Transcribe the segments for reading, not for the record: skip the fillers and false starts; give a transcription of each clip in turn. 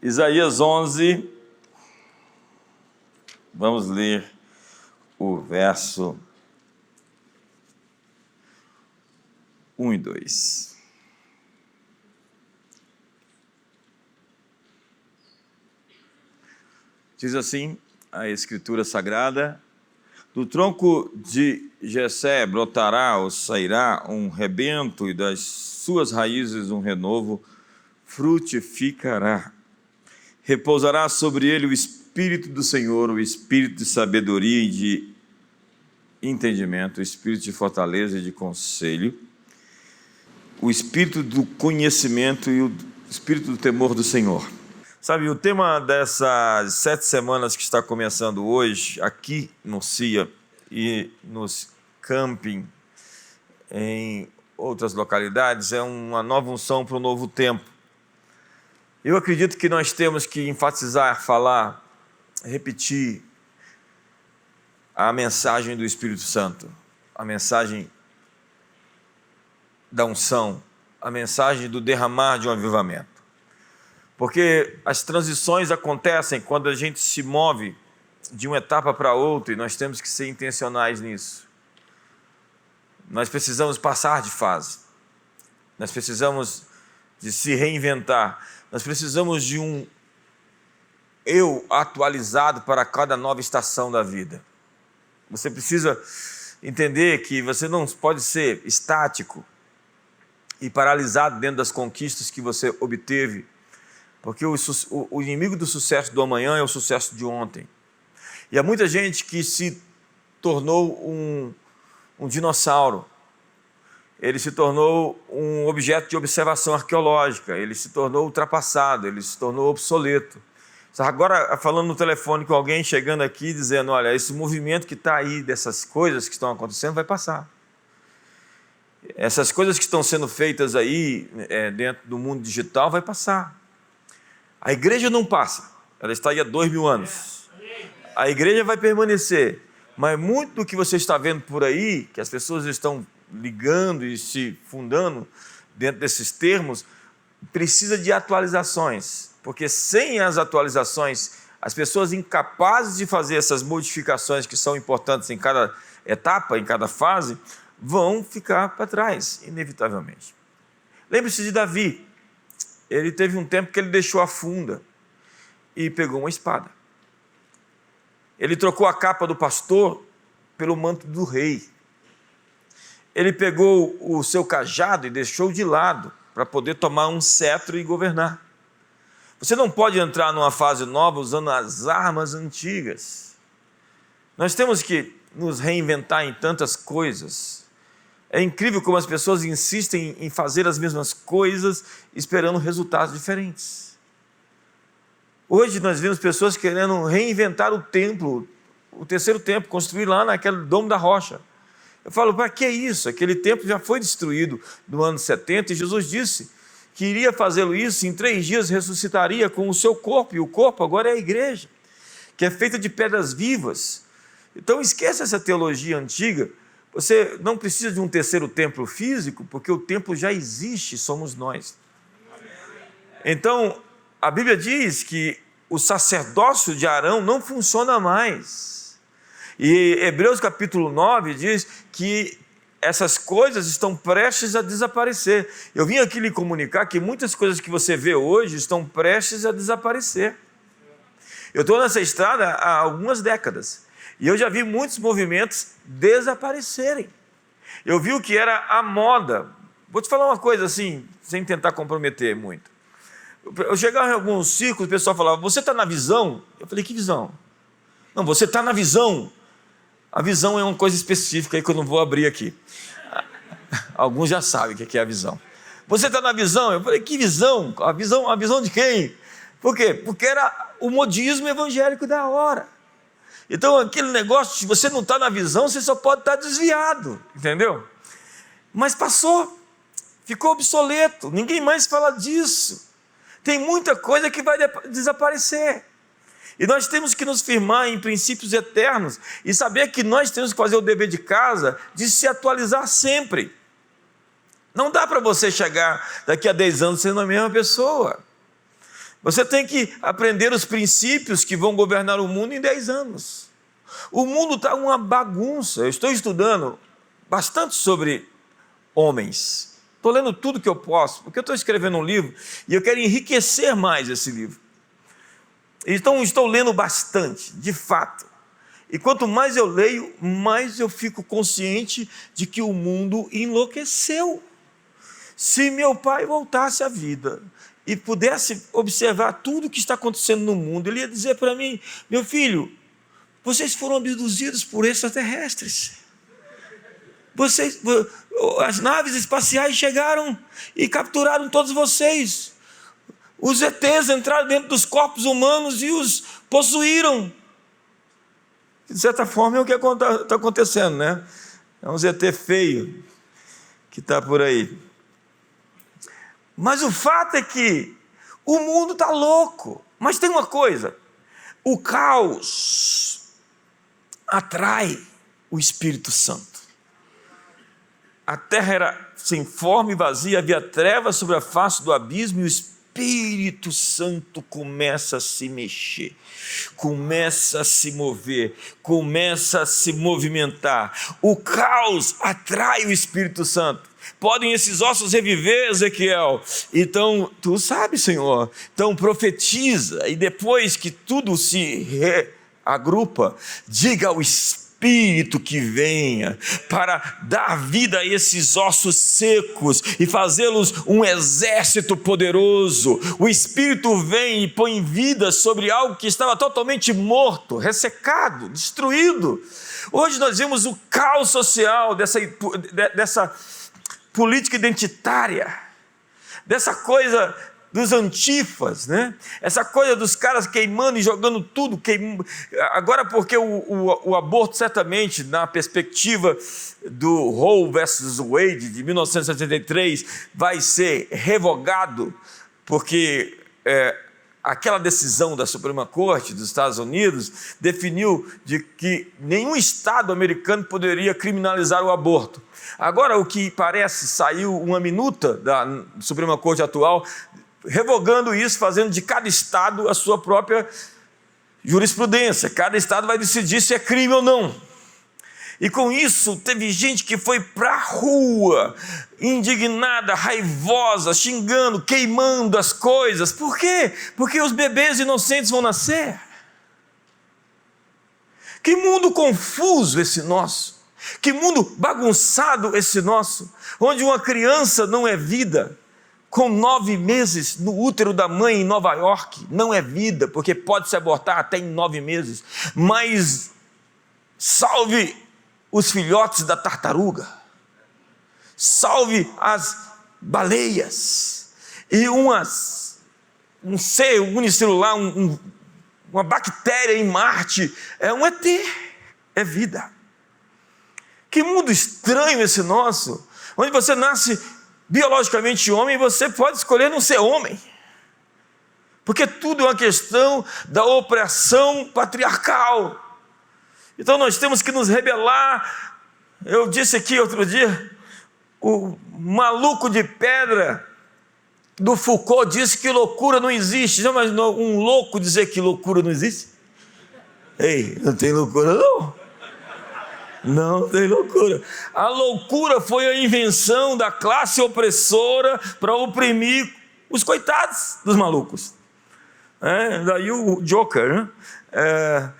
Isaías 11, vamos ler o verso 1 e 2. Diz assim a Escritura Sagrada: do tronco de Jessé brotará ou sairá um rebento, e das suas raízes um renovo frutificará. Repousará sobre ele o Espírito do Senhor, o Espírito de sabedoria e de entendimento, o Espírito de fortaleza e de conselho, o Espírito do conhecimento e o Espírito do temor do Senhor. Sabe, o tema dessas 7 semanas que está começando hoje, aqui no CIA e nos camping em outras localidades, é uma nova unção para um novo tempo. Eu acredito que nós temos que enfatizar, falar, repetir a mensagem do Espírito Santo, a mensagem da unção, a mensagem do derramar de um avivamento. Porque as transições acontecem quando a gente se move de uma etapa para outra, e nós temos que ser intencionais nisso. Nós precisamos passar de fase, nós precisamos de se reinventar, nós precisamos de um eu atualizado para cada nova estação da vida. Você precisa entender que você não pode ser estático e paralisado dentro das conquistas que você obteve, porque o inimigo do sucesso do amanhã é o sucesso de ontem. E há muita gente que se tornou um dinossauro, ele se tornou um objeto de observação arqueológica, ele se tornou ultrapassado, ele se tornou obsoleto. Agora, falando no telefone com alguém, chegando aqui, dizendo: olha, esse movimento que está aí, dessas coisas que estão acontecendo, vai passar. Essas coisas que estão sendo feitas aí, dentro do mundo digital, vai passar. A igreja não passa, ela está aí há 2000 anos. A igreja vai permanecer, mas muito do que você está vendo por aí, que as pessoas estão ligando e se fundando dentro desses termos, precisa de atualizações, porque sem as atualizações, as pessoas incapazes de fazer essas modificações que são importantes em cada etapa, em cada fase, vão ficar para trás, inevitavelmente. Lembre-se de Davi. Ele teve um tempo que ele deixou a funda e pegou uma espada. Ele trocou a capa do pastor pelo manto do rei. Ele pegou o seu cajado e deixou de lado para poder tomar um cetro e governar. Você não pode entrar numa fase nova usando as armas antigas. Nós temos que nos reinventar em tantas coisas. É incrível como as pessoas insistem em fazer as mesmas coisas esperando resultados diferentes. Hoje nós vemos pessoas querendo reinventar o templo, o terceiro templo, construir lá naquele Domo da Rocha. Eu falo: para que isso? Aquele templo já foi destruído no ano 70 e Jesus disse que iria fazê-lo isso, em 3 dias ressuscitaria com o seu corpo, e o corpo agora é a igreja, que é feita de pedras vivas. Então esqueça essa teologia antiga. Você não precisa de um terceiro templo físico, porque o templo já existe, somos nós. Então, a Bíblia diz que o sacerdócio de Arão não funciona mais. E Hebreus capítulo 9 diz que essas coisas estão prestes a desaparecer. Eu vim aqui lhe comunicar que muitas coisas que você vê hoje estão prestes a desaparecer. Eu estou nessa estrada há algumas décadas. E eu já vi muitos movimentos desaparecerem. Eu vi o que era a moda. Vou te falar uma coisa assim, sem tentar comprometer muito. Eu chegava em alguns círculos, o pessoal falava: você está na visão? Eu falei: que visão? Não, você está na visão. A visão é uma coisa específica aí que eu não vou abrir aqui. Alguns já sabem o que é a visão. Você está na visão? Eu falei: que visão? A visão de quem? Por quê? Porque era o modismo evangélico da hora. Então, aquele negócio, se você não está na visão, você só pode estar desviado, entendeu? Mas passou, ficou obsoleto, ninguém mais fala disso. Tem muita coisa que vai desaparecer. E nós temos que nos firmar em princípios eternos e saber que nós temos que fazer o dever de casa de se atualizar sempre. Não dá para você chegar daqui a 10 anos sendo a mesma pessoa. Você tem que aprender os princípios que vão governar o mundo em 10 anos. O mundo está uma bagunça. Eu estou estudando bastante sobre homens. Estou lendo tudo que eu posso, porque eu estou escrevendo um livro e eu quero enriquecer mais esse livro. Então, estou lendo bastante, de fato. E quanto mais eu leio, mais eu fico consciente de que o mundo enlouqueceu. Se meu pai voltasse à vida e pudesse observar tudo o que está acontecendo no mundo, ele ia dizer para mim: meu filho, vocês foram abduzidos por extraterrestres. As naves espaciais chegaram e capturaram todos vocês. Os ETs entraram dentro dos corpos humanos e os possuíram. De certa forma é o que está acontecendo, né? É um ZT feio que está por aí. Mas o fato é que o mundo está louco. Mas tem uma coisa: o caos atrai o Espírito Santo. A terra era sem forma e vazia, havia trevas sobre a face do abismo, e o Espírito Santo começa a se mexer, começa a se mover, começa a se movimentar. O caos atrai o Espírito Santo. Podem esses ossos reviver, Ezequiel? Então, tu sabes, Senhor. Então profetiza, e depois que tudo se reagrupa, diga ao Espírito que venha para dar vida a esses ossos secos e fazê-los um exército poderoso. O Espírito vem e põe vida sobre algo que estava totalmente morto, ressecado, destruído. Hoje nós vemos o caos social dessa política identitária, dessa coisa dos antifas, né? Essa coisa dos caras queimando e jogando tudo, agora porque o aborto, certamente, na perspectiva do Roe versus Wade, de 1973, vai ser revogado, porque aquela decisão da Suprema Corte dos Estados Unidos definiu de que nenhum estado americano poderia criminalizar o aborto. Agora, o que parece, saiu uma minuta da Suprema Corte atual, revogando isso, fazendo de cada estado a sua própria jurisprudência. Cada estado vai decidir se é crime ou não. E com isso, teve gente que foi para a rua, indignada, raivosa, xingando, queimando as coisas. Por quê? Porque os bebês inocentes vão nascer. Que mundo confuso esse nosso. Que mundo bagunçado esse nosso. Onde uma criança não é vida. Com 9 meses no útero da mãe em Nova York, não é vida, porque pode se abortar até em 9 meses. Mas salve os filhotes da tartaruga, salve as baleias, e um ser unicelular, uma bactéria em Marte, é um ET, é vida. Que mundo estranho esse nosso, onde você nasce biologicamente homem, você pode escolher não ser homem, porque tudo é uma questão da opressão patriarcal. Então nós temos que nos rebelar. Eu disse aqui outro dia, o maluco de pedra do Foucault disse que loucura não existe. Já imaginou um louco dizer que loucura não existe? Ei, não tem loucura não. Não tem loucura. A loucura foi a invenção da classe opressora para oprimir os coitados dos malucos. Daí o Joker, né?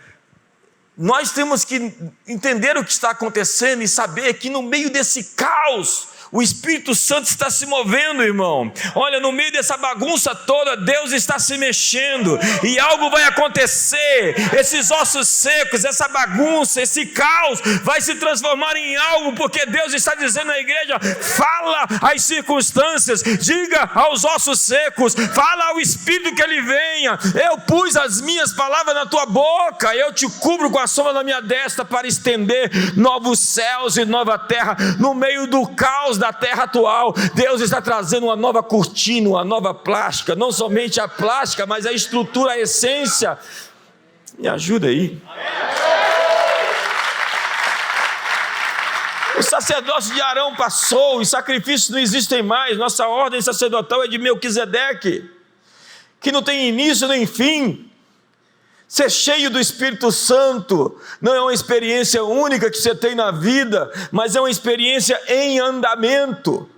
Nós temos que entender o que está acontecendo e saber que no meio desse caos, o Espírito Santo está se movendo, irmão. Olha, no meio dessa bagunça toda, Deus está se mexendo e algo vai acontecer. Esses ossos secos, essa bagunça, esse caos vai se transformar em algo, porque Deus está dizendo na igreja: fala às circunstâncias, diga aos ossos secos, fala ao Espírito que ele venha. Eu pus as minhas palavras na tua boca, eu te cubro com a sombra da minha destra para estender novos céus e nova terra. No meio do caos da terra atual, Deus está trazendo uma nova cortina, uma nova plástica, não somente a plástica, mas a estrutura, a essência. Me ajuda aí. O sacerdócio de Arão passou, os sacrifícios não existem mais, nossa ordem sacerdotal é de Melquisedeque. que não tem início nem fim. Ser cheio do Espírito Santo não é uma experiência única que você tem na vida, mas é uma experiência em andamento.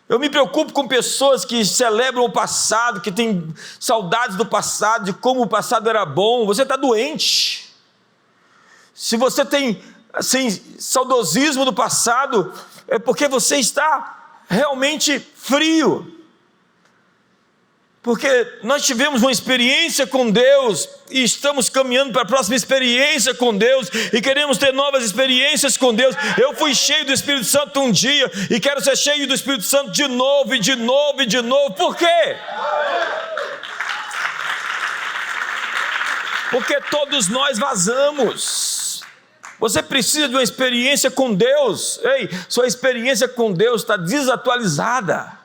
Eu me preocupo com pessoas que celebram o passado, que têm saudades do passado, de como o passado era bom. Você está doente. Se você tem assim, saudosismo do passado, é porque você está realmente frio. Porque nós tivemos uma experiência com Deus e estamos caminhando para a próxima experiência com Deus e queremos ter novas experiências com Deus. Eu fui cheio do Espírito Santo um dia e quero ser cheio do Espírito Santo de novo e de novo e de novo. Por quê? Porque todos nós vazamos. Você precisa de uma experiência com Deus. Ei, sua experiência com Deus está desatualizada.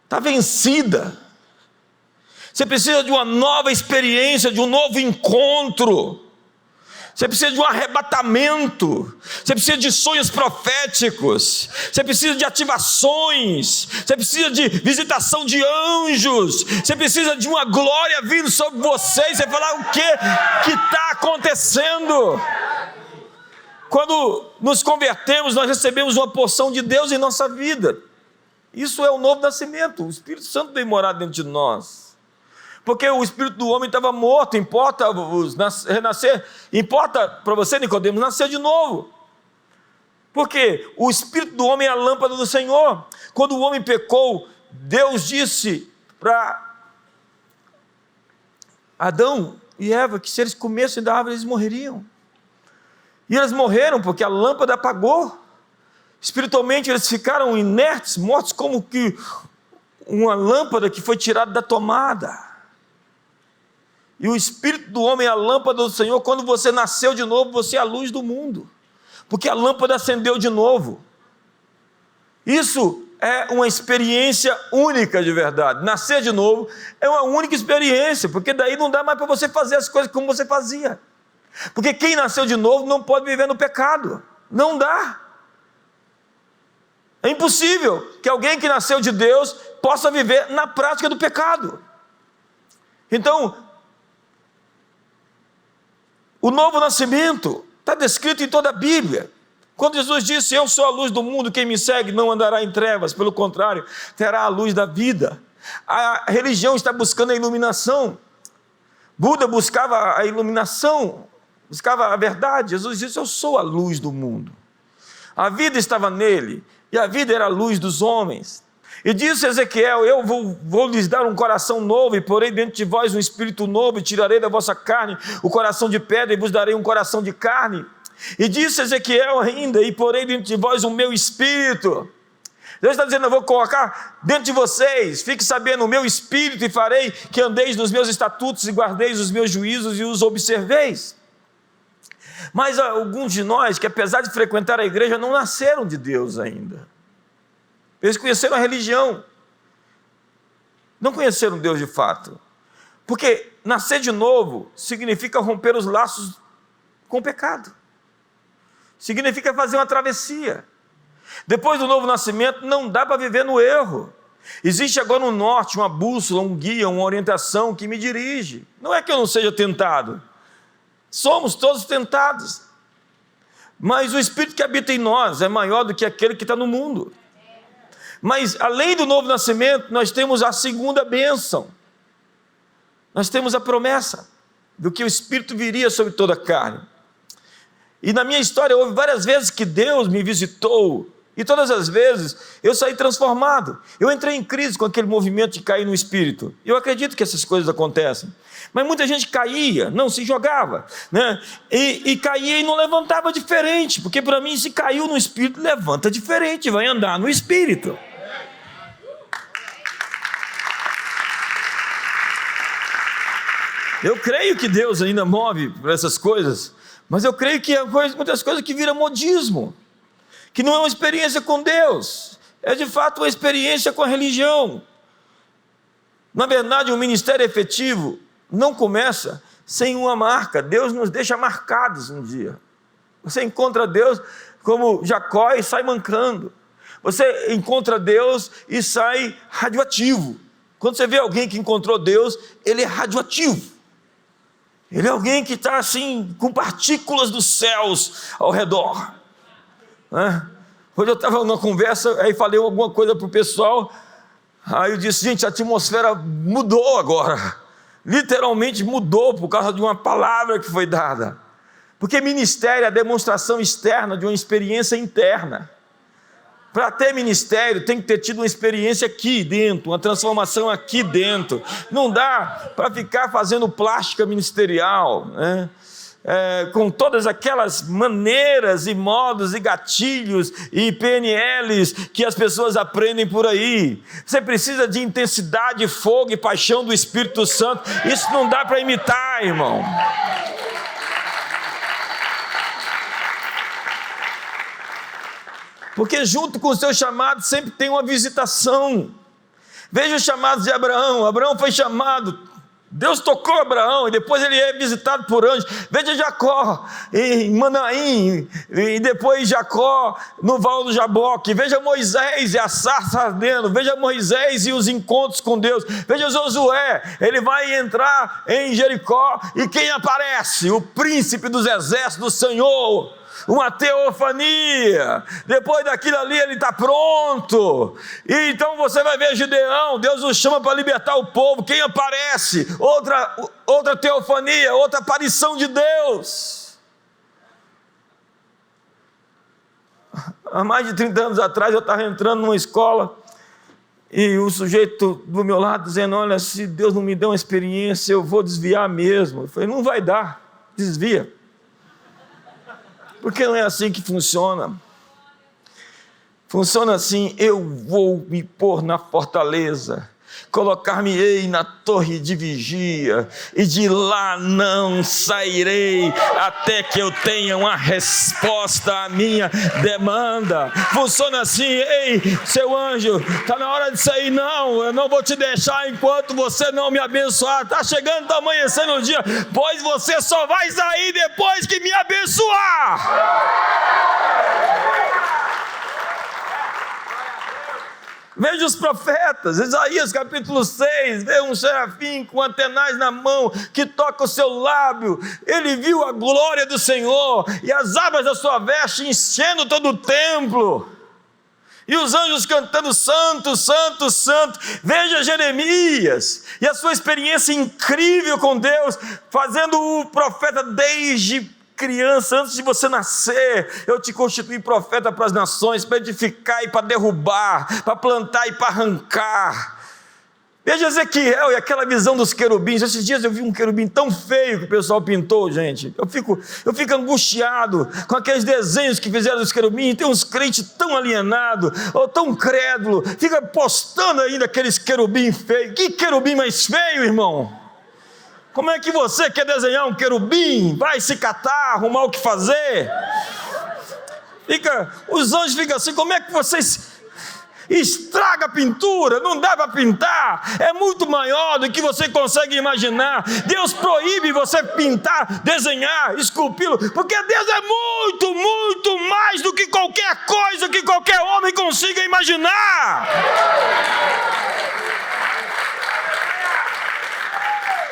Está vencida. Você precisa de uma nova experiência, de um novo encontro. Você precisa de um arrebatamento. Você precisa de sonhos proféticos. Você precisa de ativações. Você precisa de visitação de anjos. Você precisa de uma glória vindo sobre você. E você falar: o que está acontecendo? Quando nos convertemos, nós recebemos uma porção de Deus em nossa vida. Isso é o novo nascimento. O Espírito Santo veio morar dentro de nós. Porque o espírito do homem estava morto. Importa renascer. Importa para você, Nicodemos, nascer de novo. Porque o espírito do homem é a lâmpada do Senhor. Quando o homem pecou, Deus disse para Adão e Eva que se eles comessem da árvore, eles morreriam. E eles morreram porque a lâmpada apagou. Espiritualmente eles ficaram inertes, mortos, como que uma lâmpada que foi tirada da tomada. E o espírito do homem é a lâmpada do Senhor. Quando você nasceu de novo, você é a luz do mundo, porque a lâmpada acendeu de novo. Isso é uma experiência única de verdade. Nascer de novo é uma única experiência, porque daí não dá mais para você fazer as coisas como você fazia. Porque quem nasceu de novo não pode viver no pecado. Não dá. É impossível que alguém que nasceu de Deus possa viver na prática do pecado. Então, o novo nascimento está descrito em toda a Bíblia. Quando Jesus disse: eu sou a luz do mundo, quem me segue não andará em trevas, pelo contrário, terá a luz da vida. A religião está buscando a iluminação. Buda buscava a iluminação, buscava a verdade. Jesus disse: eu sou a luz do mundo. A vida estava nele, e a vida era a luz dos homens. E disse Ezequiel: eu vou lhes dar um coração novo, e porei dentro de vós um espírito novo, e tirarei da vossa carne o coração de pedra, e vos darei um coração de carne. E disse Ezequiel ainda: e porei dentro de vós o meu espírito. Deus está dizendo: eu vou colocar dentro de vocês, fique sabendo, o meu espírito, e farei que andeis nos meus estatutos, e guardeis os meus juízos, e os observeis. Mas alguns de nós, que apesar de frequentar a igreja, não nasceram de Deus ainda. Eles conheceram a religião, não conheceram Deus de fato. Porque nascer de novo significa romper os laços com o pecado. Significa fazer uma travessia. Depois do novo nascimento, não dá para viver no erro. Existe agora no norte uma bússola, um guia, uma orientação que me dirige. Não é que eu não seja tentado. Somos todos tentados. Mas o Espírito que habita em nós é maior do que aquele que está no mundo. Mas além do novo nascimento, nós temos a segunda bênção. Nós temos a promessa do que o Espírito viria sobre toda a carne. E na minha história houve várias vezes que Deus me visitou, e todas as vezes eu saí transformado. Eu entrei em crise com aquele movimento de cair no Espírito. Eu acredito que essas coisas acontecem. Mas muita gente caía, não, se jogava, né? E caía e não levantava diferente, porque para mim, se caiu no Espírito, levanta diferente, vai andar no Espírito. Eu creio que Deus ainda move por essas coisas, mas eu creio que há muitas coisas que viram modismo, que não é uma experiência com Deus, é de fato uma experiência com a religião. Na verdade, um ministério efetivo não começa sem uma marca. Deus nos deixa marcados um dia. Você encontra Deus como Jacó e sai mancando. Você encontra Deus e sai radioativo. Quando você vê alguém que encontrou Deus, ele é radioativo. Ele é alguém que está assim, com partículas dos céus ao redor. Hoje eu estava numa conversa, aí falei alguma coisa para o pessoal, aí eu disse, gente, a atmosfera mudou agora. Literalmente mudou por causa de uma palavra que foi dada. Porque ministério é a demonstração externa de uma experiência interna. Para ter ministério, tem que ter tido uma experiência aqui dentro, uma transformação aqui dentro. Não dá para ficar fazendo plástica ministerial, né? Com todas aquelas maneiras e modos e gatilhos e PNLs que as pessoas aprendem por aí. Você precisa de intensidade, fogo e paixão do Espírito Santo. Isso não dá para imitar, irmão. Porque junto com o seu chamado sempre tem uma visitação. Veja os chamados de Abraão. Abraão foi chamado, Deus tocou Abraão e depois ele é visitado por anjos. Veja Jacó em Manaim e depois Jacó no Val do Jaboque. Veja Moisés e a sarça ardendo. Veja Moisés e os encontros com Deus. Veja Josué, ele vai entrar em Jericó e quem aparece? O príncipe dos exércitos do Senhor. Uma teofania, depois daquilo ali ele está pronto, e então você vai ver Gideão, Deus o chama para libertar o povo, quem aparece? Outra teofania, outra aparição de Deus. Há mais de 30 anos atrás eu estava entrando numa escola, e o sujeito do meu lado dizendo, olha, se Deus não me der uma experiência, eu vou desviar mesmo. Eu falei, não vai dar, desvia. Porque não é assim que funciona. Funciona assim, eu vou me pôr na fortaleza, colocar-me-ei na torre de vigia, e de lá não sairei, até que eu tenha uma resposta à minha demanda. Funciona assim, ei, seu anjo, está na hora de sair, não, eu não vou te deixar enquanto você não me abençoar. Está chegando, está amanhecendo o dia, pois você só vai sair depois que me abençoar. Veja os profetas, Isaías capítulo 6, vê um serafim com antenais na mão, que toca o seu lábio, ele viu a glória do Senhor, e as abas da sua veste enchendo todo o templo, e os anjos cantando santo, santo, santo. Veja Jeremias, e a sua experiência incrível com Deus, fazendo o profeta desde criança, antes de você nascer, eu te constituí profeta para as nações, para edificar e para derrubar, para plantar e para arrancar. Veja Ezequiel e aquela visão dos querubins. Esses dias eu vi um querubim tão feio que o pessoal pintou, gente. Eu fico angustiado com aqueles desenhos que fizeram dos querubins. Tem uns crentes tão alienados, ou tão crédulos, fica postando ainda aqueles querubim feios. Que querubim mais feio, irmão? Como é que você quer desenhar um querubim? Vai se catar, arrumar o que fazer? Os anjos ficam assim, como é que vocês estraga a pintura? Não dá para pintar, é muito maior do que você consegue imaginar. Deus proíbe você pintar, desenhar, esculpi-lo, porque Deus é muito, muito mais do que qualquer coisa que qualquer homem consiga imaginar.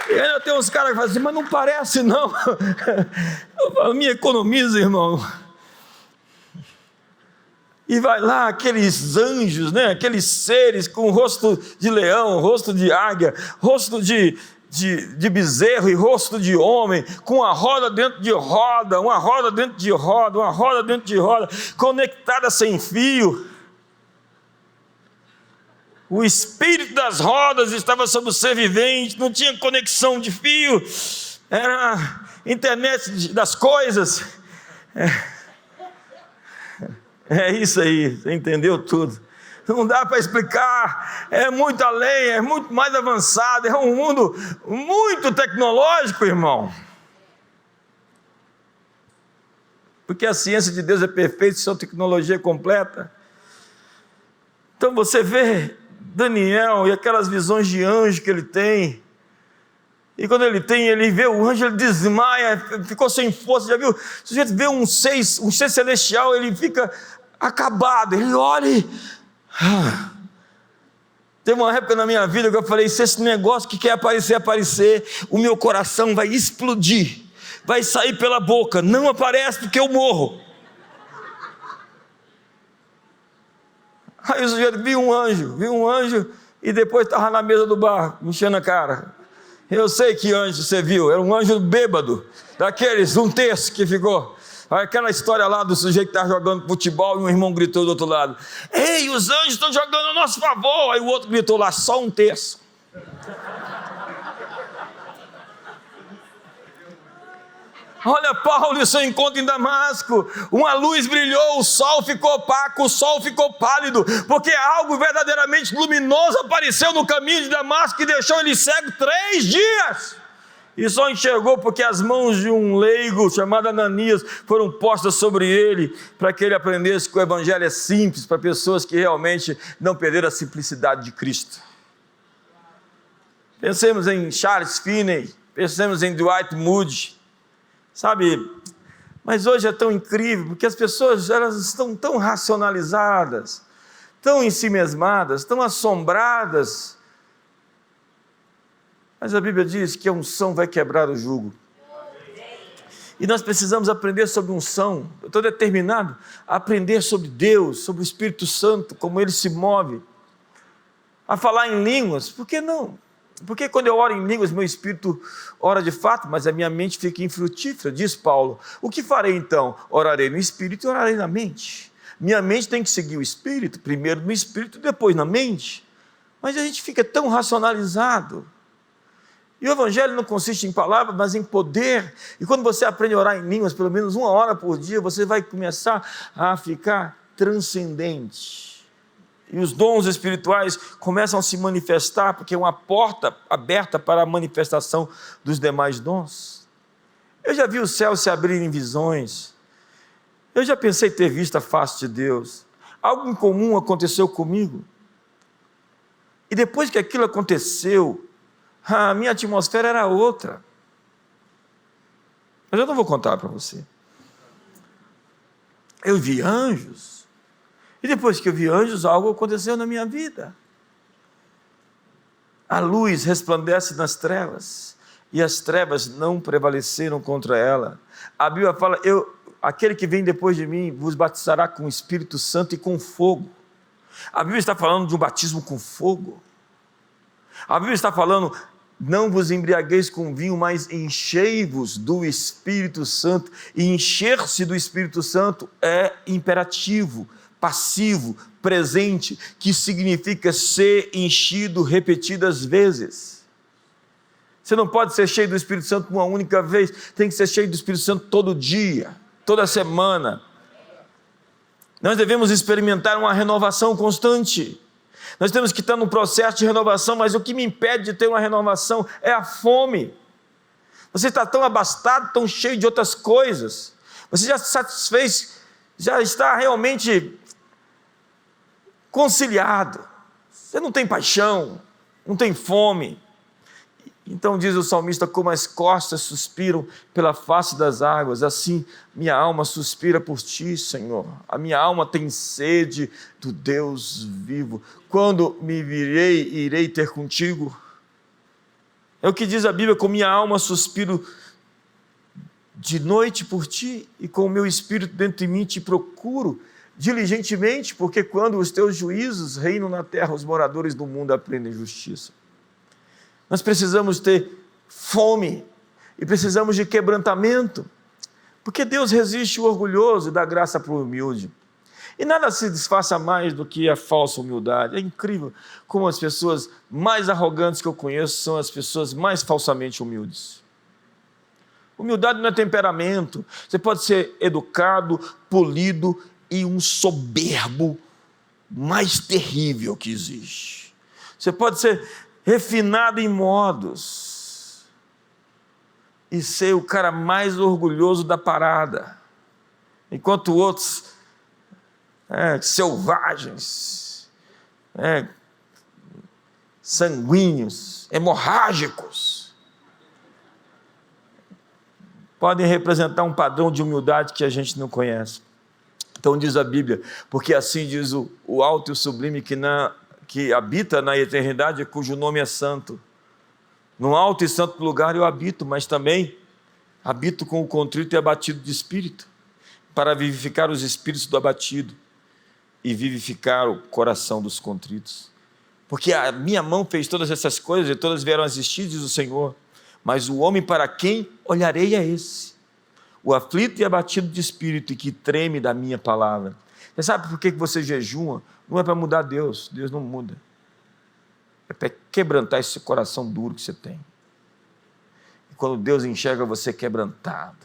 E ainda tem uns caras que falam assim, mas não parece não. Eu falo, me economiza, irmão. E vai lá aqueles anjos, né? Aqueles seres com rosto de leão, rosto de águia, rosto de bezerro e rosto de homem, com uma roda dentro de roda, uma roda dentro de roda, uma roda dentro de roda, conectada sem fio. O espírito das rodas estava sobre o ser vivente, não tinha conexão de fio, era a internet das coisas. É isso aí, você entendeu tudo. Não dá para explicar, é muito além, é muito mais avançado, é um mundo muito tecnológico, irmão. Porque a ciência de Deus é perfeita, sua tecnologia é completa. Então você vê Daniel e aquelas visões de anjo que ele tem, e quando ele vê o anjo, ele desmaia, ficou sem força. Já viu? Se o sujeito vê um ser celestial, ele fica acabado. Ele olha e... Teve uma época na minha vida que eu falei, se esse negócio que quer aparecer, o meu coração vai explodir, vai sair pela boca, não aparece porque eu morro. Aí o sujeito viu um anjo, e depois estava na mesa do bar, me enchendo a cara. Eu sei que anjo você viu, era um anjo bêbado, daqueles, um terço que ficou. Aquela história lá do sujeito que estava jogando futebol e um irmão gritou do outro lado, ei, os anjos estão jogando a nosso favor. Aí o outro gritou lá, só um terço. Olha Paulo e o seu encontro em Damasco, uma luz brilhou, o sol ficou opaco, o sol ficou pálido, porque algo verdadeiramente luminoso apareceu no caminho de Damasco e deixou ele cego 3 dias, e só enxergou porque as mãos de um leigo chamado Ananias foram postas sobre ele, para que ele aprendesse que o evangelho é simples, para pessoas que realmente não perderam a simplicidade de Cristo. Pensemos em Charles Finney, pensemos em Dwight Moody, sabe, mas hoje é tão incrível, porque as pessoas elas estão tão racionalizadas, tão ensimesmadas, tão assombradas, mas a Bíblia diz que a unção vai quebrar o jugo, e nós precisamos aprender sobre unção. Eu estou determinado a aprender sobre Deus, sobre o Espírito Santo, como Ele se move, a falar em línguas. Por que não? Porque quando eu oro em línguas, meu espírito ora de fato, mas a minha mente fica infrutífera, diz Paulo. O que farei então? Orarei no espírito e orarei na mente. Minha mente tem que seguir o espírito, primeiro no espírito, depois na mente. Mas a gente fica tão racionalizado. E o evangelho não consiste em palavras, mas em poder. E quando você aprende a orar em línguas, pelo menos 1 hora por dia, você vai começar a ficar transcendente. E os dons espirituais começam a se manifestar, porque é uma porta aberta para a manifestação dos demais dons. Eu já vi o céu se abrir em visões. Eu já pensei ter visto a face de Deus. Algo incomum aconteceu comigo. E depois que aquilo aconteceu, a minha atmosfera era outra. Mas eu não vou contar para você. Eu vi anjos. E depois que eu vi anjos, algo aconteceu na minha vida. A luz resplandece nas trevas, e as trevas não prevaleceram contra ela. A Bíblia fala, aquele que vem depois de mim vos batizará com o Espírito Santo e com fogo. A Bíblia está falando de um batismo com fogo. A Bíblia está falando, não vos embriagueis com vinho, mas enchei-vos do Espírito Santo. E encher-se do Espírito Santo é imperativo, passivo, presente, que significa ser enchido repetidas vezes. Você não pode ser cheio do Espírito Santo uma única vez, tem que ser cheio do Espírito Santo todo dia, toda semana. Nós devemos experimentar uma renovação constante. Nós temos que estar num processo de renovação, mas o que me impede de ter uma renovação é a fome. Você está tão abastado, tão cheio de outras coisas, você já se satisfez, já está realmente conciliado, você não tem paixão, não tem fome. Então diz o salmista, como as costas suspiram pela face das águas, assim minha alma suspira por ti, Senhor. A minha alma tem sede do Deus vivo. Quando me virei, irei ter contigo. É o que diz a Bíblia, com minha alma suspiro de noite por ti, e com o meu espírito dentro de mim te procuro diligentemente, porque quando os teus juízos reinam na terra, os moradores do mundo aprendem justiça. Nós precisamos ter fome e precisamos de quebrantamento, porque Deus resiste o orgulhoso e dá graça para o humilde. E nada se disfarça mais do que a falsa humildade. É incrível como as pessoas mais arrogantes que eu conheço são as pessoas mais falsamente humildes. Humildade não é temperamento. Você pode ser educado, polido e um soberbo mais terrível que existe. Você pode ser refinado em modos e ser o cara mais orgulhoso da parada, enquanto outros selvagens, sanguíneos, hemorrágicos, podem representar um padrão de humildade que a gente não conhece. Então diz a Bíblia, porque assim diz o alto e o sublime que habita na eternidade, cujo nome é santo. No alto e santo lugar eu habito, mas também habito com o contrito e abatido de espírito, para vivificar os espíritos do abatido e vivificar o coração dos contritos. Porque a minha mão fez todas essas coisas e todas vieram a existir, diz o Senhor. Mas o homem para quem olharei é esse, o aflito e abatido de espírito e que treme da minha palavra. Você sabe por que você jejua? Não é para mudar Deus, Deus não muda. É para quebrantar esse coração duro que você tem. E quando Deus enxerga você quebrantado,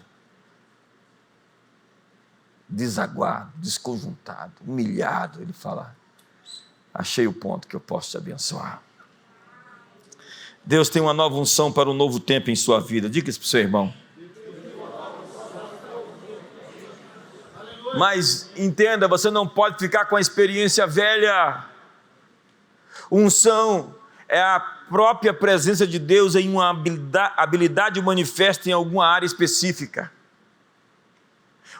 desaguado, desconjuntado, humilhado, Ele fala: achei o ponto que eu posso te abençoar. Deus tem uma nova unção para um novo tempo em sua vida. Diga isso para o seu irmão. Mas entenda, você não pode ficar com a experiência velha. Unção é a própria presença de Deus em uma habilidade manifesta em alguma área específica.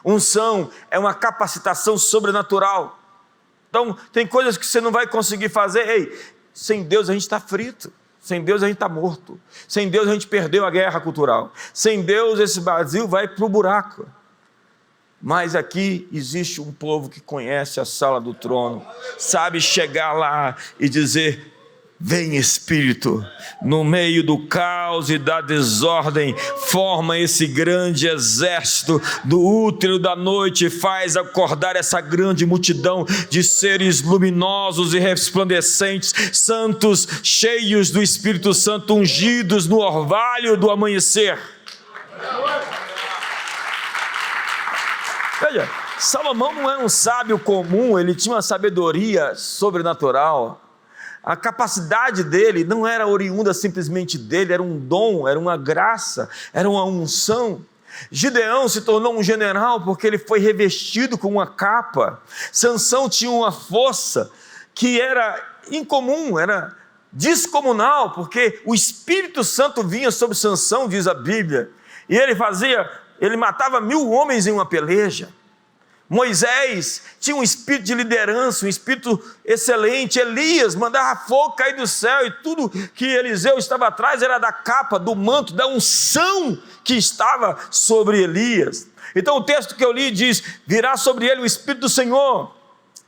Unção é uma capacitação sobrenatural. Então, tem coisas que você não vai conseguir fazer. Ei, sem Deus a gente está frito. Sem Deus a gente está morto. Sem Deus a gente perdeu a guerra cultural. Sem Deus esse Brasil vai para o buraco. Mas aqui existe um povo que conhece a sala do trono, sabe chegar lá e dizer: vem Espírito, no meio do caos e da desordem, forma esse grande exército do útero da noite e faz acordar essa grande multidão de seres luminosos e resplandecentes, santos, cheios do Espírito Santo, ungidos no orvalho do amanhecer. Veja, Salomão não era um sábio comum, ele tinha uma sabedoria sobrenatural. A capacidade dele não era oriunda simplesmente dele, era um dom, era uma graça, era uma unção. Gideão se tornou um general porque ele foi revestido com uma capa. Sansão tinha uma força que era incomum, era descomunal, porque o Espírito Santo vinha sobre Sansão, diz a Bíblia, e ele matava 1000 homens em uma peleja. Moisés tinha um espírito de liderança, um espírito excelente. Elias mandava fogo cair do céu e tudo que Eliseu estava atrás era da capa, do manto, da unção que estava sobre Elias. Então o texto que eu li diz: virá sobre ele o Espírito do Senhor,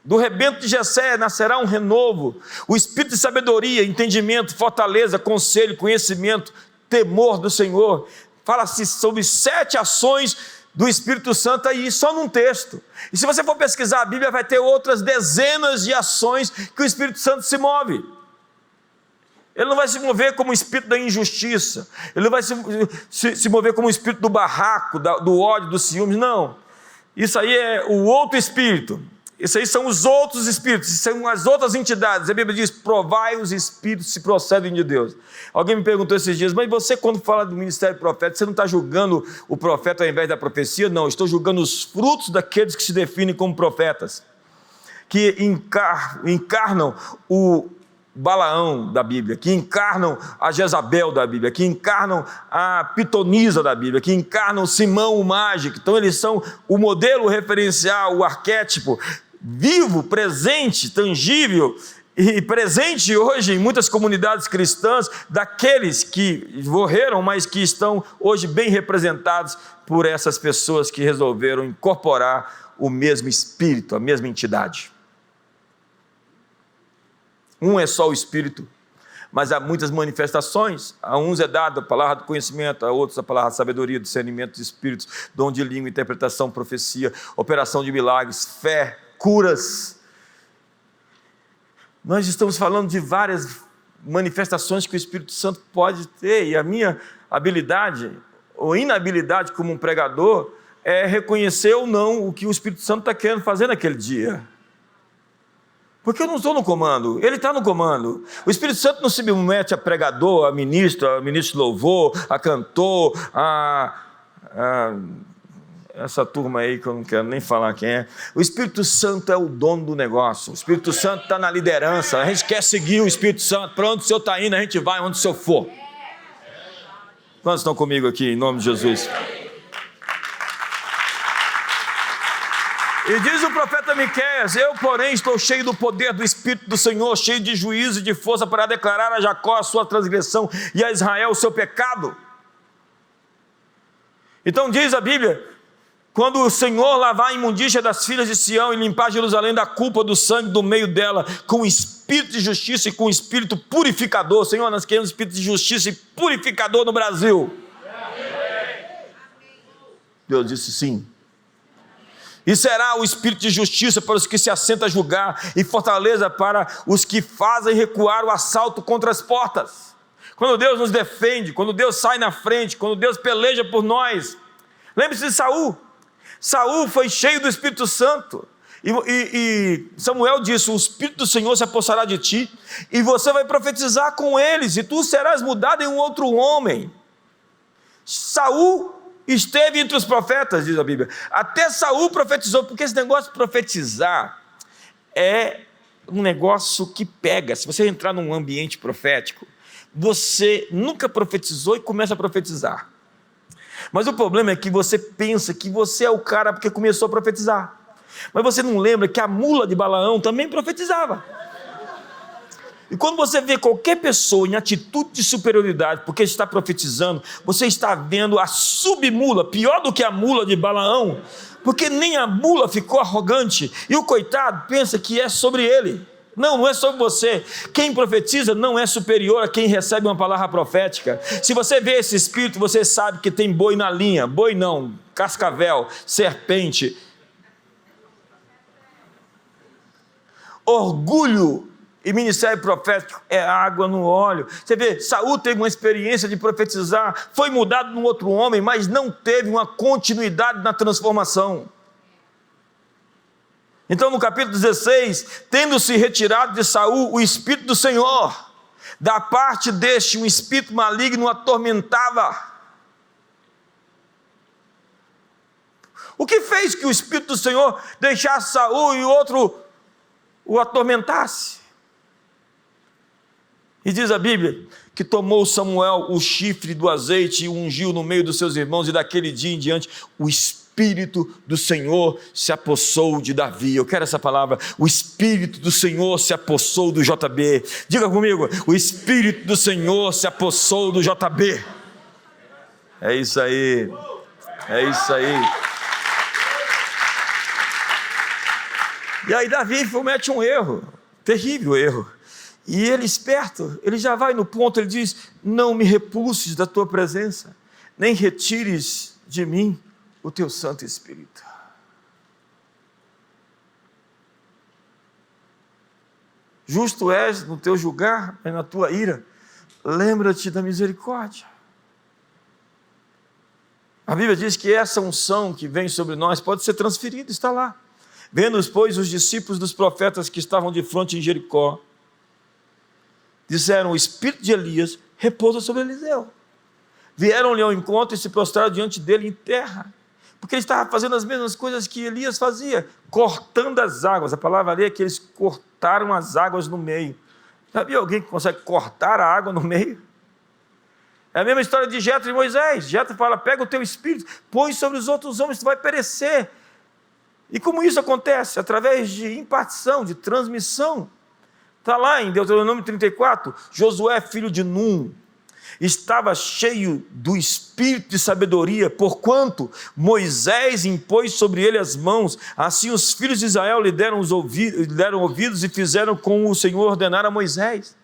do rebento de Jessé nascerá um renovo, o espírito de sabedoria, entendimento, fortaleza, conselho, conhecimento, temor do Senhor. Fala-se sobre 7 ações do Espírito Santo aí, só num texto. E se você for pesquisar a Bíblia, vai ter outras dezenas de ações que o Espírito Santo se move. Ele não vai se mover como o espírito da injustiça, ele não vai se mover como o espírito do barraco, do ódio, do ciúme, não. Isso aí é o outro espírito. Isso aí são os outros espíritos, são as outras entidades. A Bíblia diz: provai os espíritos se procedem de Deus. Alguém me perguntou esses dias: mas você, quando fala do ministério profético, você não está julgando o profeta ao invés da profecia? Não, estou julgando os frutos daqueles que se definem como profetas, que encarnam o Balaão da Bíblia, que encarnam a Jezabel da Bíblia, que encarnam a Pitonisa da Bíblia, que encarnam Simão o mágico. Então eles são o modelo referencial, o arquétipo vivo, presente, tangível e presente hoje em muitas comunidades cristãs, daqueles que morreram, mas que estão hoje bem representados por essas pessoas que resolveram incorporar o mesmo espírito, a mesma entidade. Um é só o Espírito, mas há muitas manifestações. A uns é dada a palavra do conhecimento, a outros a palavra da sabedoria, discernimento de espíritos, dom de língua, interpretação, profecia, operação de milagres, fé, curas. Nós estamos falando de várias manifestações que o Espírito Santo pode ter, e a minha habilidade ou inabilidade como um pregador é reconhecer ou não o que o Espírito Santo está querendo fazer naquele dia. Porque eu não estou no comando, ele está no comando. O Espírito Santo não se submete a pregador, a ministro de louvor, a cantor, essa turma aí que eu não quero nem falar quem é. O Espírito Santo é o dono do negócio. O Espírito Santo está na liderança. A gente quer seguir o Espírito Santo. Para onde o Senhor está indo, a gente vai onde o Senhor for. Quantos estão comigo aqui, em nome de Jesus? E diz o profeta Miqueias: eu, porém, estou cheio do poder do Espírito do Senhor, cheio de juízo e de força para declarar a Jacó a sua transgressão e a Israel o seu pecado. Então diz a Bíblia, quando o Senhor lavar a imundícia das filhas de Sião e limpar Jerusalém da culpa do sangue do meio dela, com espírito de justiça e com espírito purificador. Senhor, nós queremos espírito de justiça e purificador no Brasil. Deus disse sim. E será o espírito de justiça para os que se assentam a julgar, e fortaleza para os que fazem recuar o assalto contra as portas. Quando Deus nos defende, quando Deus sai na frente, quando Deus peleja por nós. Lembre-se de Saul. Saul foi cheio do Espírito Santo. E Samuel disse: o Espírito do Senhor se apossará de ti, e você vai profetizar com eles, e tu serás mudado em um outro homem. Saul esteve entre os profetas, diz a Bíblia. Até Saul profetizou, porque esse negócio de profetizar é um negócio que pega. Se você entrar num ambiente profético, você nunca profetizou e começa a profetizar. Mas o problema é que você pensa que você é o cara porque começou a profetizar. Mas você não lembra que a mula de Balaão também profetizava. E quando você vê qualquer pessoa em atitude de superioridade porque está profetizando, você está vendo a submula, pior do que a mula de Balaão, porque nem a mula ficou arrogante, e o coitado pensa que é sobre ele. Não, não é sobre você. Quem profetiza não é superior a quem recebe uma palavra profética. Se você vê esse espírito, você sabe que tem boi na linha. Boi não, cascavel, serpente. Orgulho e ministério profético é água no óleo. Você vê, Saul teve uma experiência de profetizar, foi mudado num outro homem, mas não teve uma continuidade na transformação. Então, no capítulo 16, tendo-se retirado de Saul o Espírito do Senhor, da parte deste um espírito maligno o atormentava. O que fez que o Espírito do Senhor deixasse Saul e o outro o atormentasse? E diz a Bíblia que tomou Samuel o chifre do azeite e o ungiu no meio dos seus irmãos, e daquele dia em diante o Espírito do Senhor se apossou de Davi. Eu quero essa palavra. O Espírito do Senhor se apossou do JB. Diga comigo: o Espírito do Senhor se apossou do JB. É isso aí. É isso aí. E aí Davi comete um erro, terrível erro. E ele, esperto, ele já vai no ponto, ele diz: não me repulses da tua presença, nem retires de mim o teu Santo Espírito. Justo és no teu julgar, mas na tua ira, lembra-te da misericórdia. A Bíblia diz que essa unção que vem sobre nós pode ser transferida, está lá. Vendo, pois, os discípulos dos profetas que estavam de frente em Jericó, disseram: o espírito de Elias repousa sobre Eliseu. Vieram-lhe ao encontro e se prostraram diante dele em terra, porque ele estava fazendo as mesmas coisas que Elias fazia, cortando as águas. A palavra ali é que eles cortaram as águas no meio. Já viu alguém que consegue cortar a água no meio? É a mesma história de Jetro e Moisés. Jetro fala: pega o teu espírito, põe sobre os outros homens, tu vai perecer. E como isso acontece? Através de impartição, de transmissão. Está lá em Deuteronômio 34, Josué, filho de Num, estava cheio do espírito de sabedoria, porquanto Moisés impôs sobre ele as mãos. Assim os filhos de Israel lhe deram ouvidos e fizeram como o Senhor ordenara a Moisés.